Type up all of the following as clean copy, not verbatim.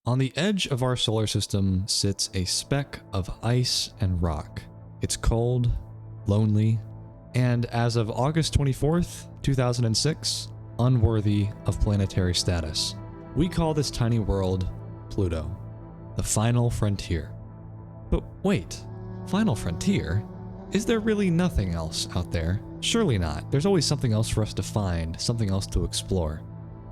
On the edge of our solar system sits a speck of ice and rock. It's cold, lonely, and as of August 24th, 2006, unworthy of planetary status. We call this tiny world Pluto, the final frontier. But wait, final frontier? Is there really nothing else out there? Surely not. There's always something else for us to find, something else to explore.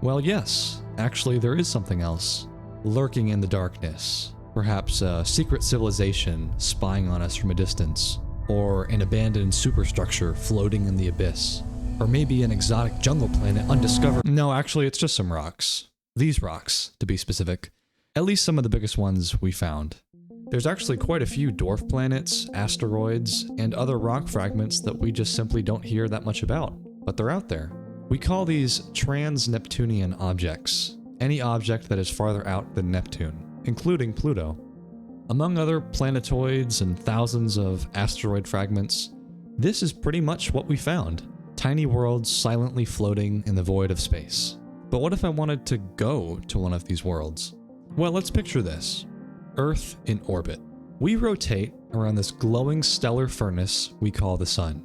Well, yes, actually there is something else. Lurking in the darkness. Perhaps a secret civilization spying on us from a distance. Or an abandoned superstructure floating in the abyss. Or maybe an exotic jungle planet undiscovered. No, actually it's just some rocks. These rocks, to be specific. At least some of the biggest ones we found. There's actually quite a few dwarf planets, asteroids, and other rock fragments that we just simply don't hear that much about, but they're out there. We call these trans-Neptunian objects, any object that is farther out than Neptune, including Pluto. Among other planetoids and thousands of asteroid fragments, this is pretty much what we found. Tiny worlds silently floating in the void of space. But what if I wanted to go to one of these worlds? Well, let's picture this. Earth in orbit. We rotate around this glowing stellar furnace we call the Sun,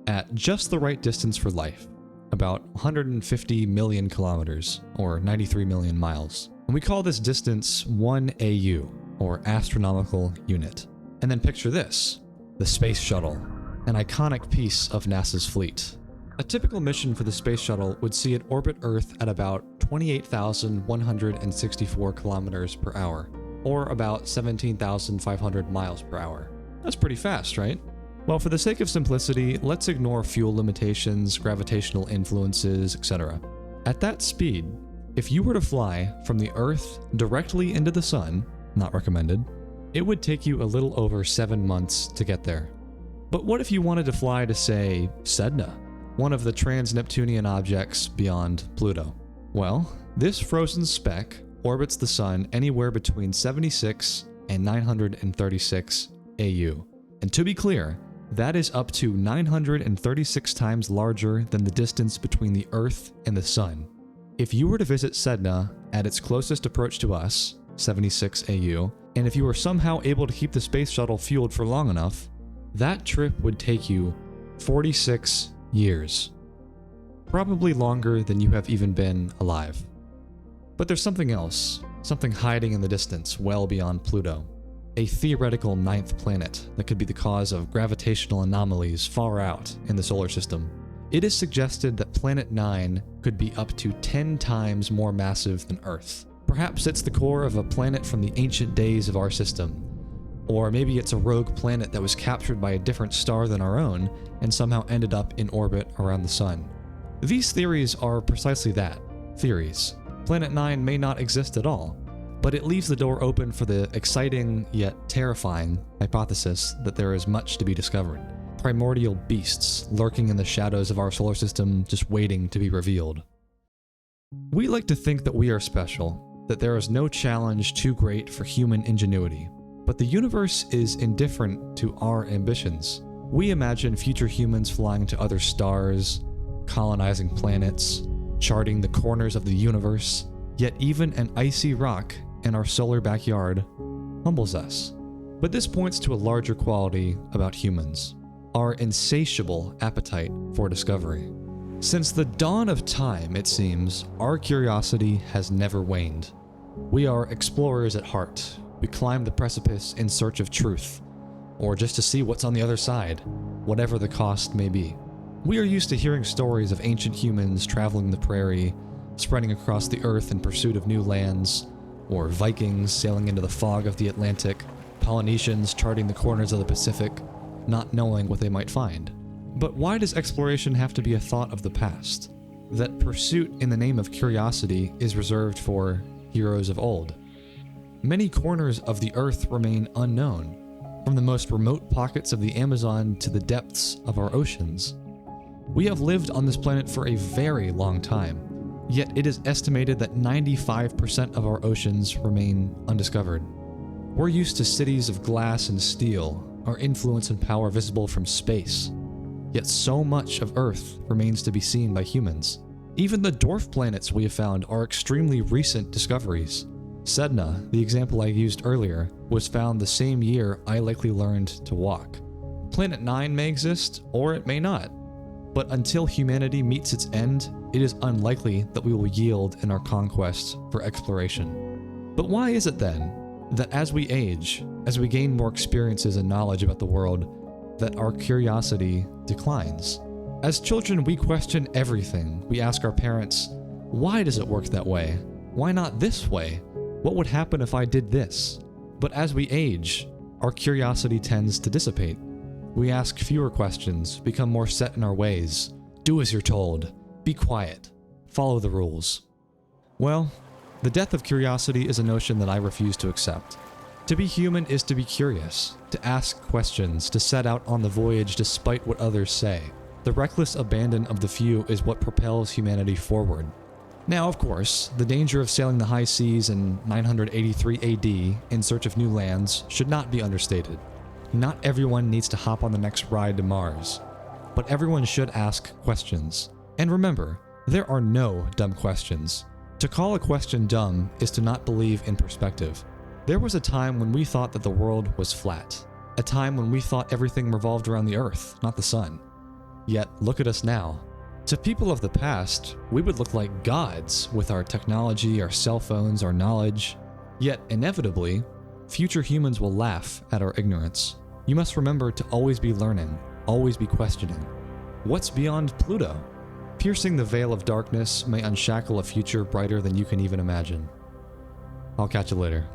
at just the right distance for life, about 150 million kilometers, or 93 million miles. And we call this distance 1 AU, or astronomical unit. And then picture this, the space shuttle, an iconic piece of NASA's fleet. A typical mission for the space shuttle would see it orbit Earth at about 28,164 kilometers per hour, or about 17,500 miles per hour. That's pretty fast, right? Well, for the sake of simplicity, let's ignore fuel limitations, gravitational influences, etc. At that speed, if you were to fly from the Earth directly into the Sun, not recommended, it would take you a little over 7 months to get there. But what if you wanted to fly to, say, Sedna, one of the trans-Neptunian objects beyond Pluto? Well, this frozen speck orbits the Sun anywhere between 76 and 936 AU. And to be clear, that is up to 936 times larger than the distance between the Earth and the Sun. If you were to visit Sedna at its closest approach to us, 76 AU, and if you were somehow able to keep the space shuttle fueled for long enough, that trip would take you 46 years. Probably longer than you have even been alive. But there's something else, something hiding in the distance well beyond Pluto. A theoretical 9th planet that could be the cause of gravitational anomalies far out in the solar system. It is suggested that Planet 9 could be up to 10 times more massive than Earth. Perhaps it's the core of a planet from the ancient days of our system. Or maybe it's a rogue planet that was captured by a different star than our own and somehow ended up in orbit around the Sun. These theories are precisely that, theories. Planet 9 may not exist at all, but it leaves the door open for the exciting yet terrifying hypothesis that there is much to be discovered. Primordial beasts lurking in the shadows of our solar system just waiting to be revealed. We like to think that we are special, that there is no challenge too great for human ingenuity, but the universe is indifferent to our ambitions. We imagine future humans flying to other stars, colonizing planets, charting the corners of the universe, yet even an icy rock in our solar backyard humbles us. But this points to a larger quality about humans, our insatiable appetite for discovery. Since the dawn of time, it seems, our curiosity has never waned. We are explorers at heart. We climb the precipice in search of truth, or just to see what's on the other side, whatever the cost may be. We are used to hearing stories of ancient humans traveling the prairie, spreading across the earth in pursuit of new lands, or Vikings sailing into the fog of the Atlantic, Polynesians charting the corners of the Pacific, not knowing what they might find. But why does exploration have to be a thought of the past? That pursuit in the name of curiosity is reserved for heroes of old. Many corners of the earth remain unknown, from the most remote pockets of the Amazon to the depths of our oceans. We have lived on this planet for a very long time, yet it is estimated that 95% of our oceans remain undiscovered. We're used to cities of glass and steel, our influence and power visible from space, yet so much of Earth remains to be seen by humans. Even the dwarf planets we have found are extremely recent discoveries. Sedna, the example I used earlier, was found the same year I likely learned to walk. Planet 9 may exist, or it may not. But until humanity meets its end, it is unlikely that we will yield in our conquest for exploration. But why is it then that as we age, as we gain more experiences and knowledge about the world, that our curiosity declines? As children, we question everything. We ask our parents, why does it work that way? Why not this way? What would happen if I did this? But as we age, our curiosity tends to dissipate. We ask fewer questions, become more set in our ways. Do as you're told. Be quiet. Follow the rules. Well, the death of curiosity is a notion that I refuse to accept. To be human is to be curious, to ask questions, to set out on the voyage despite what others say. The reckless abandon of the few is what propels humanity forward. Now, of course, the danger of sailing the high seas in 983 AD in search of new lands should not be understated. Not everyone needs to hop on the next ride to Mars, but everyone should ask questions. And remember, there are no dumb questions. To call a question dumb is to not believe in perspective. There was a time when we thought that the world was flat, a time when we thought everything revolved around the Earth, not the sun. Yet, look at us now. To people of the past, we would look like gods with our technology, our cell phones, our knowledge. Yet, inevitably, future humans will laugh at our ignorance. You must remember to always be learning, always be questioning. What's beyond Pluto? Piercing the veil of darkness may unshackle a future brighter than you can even imagine. I'll catch you later.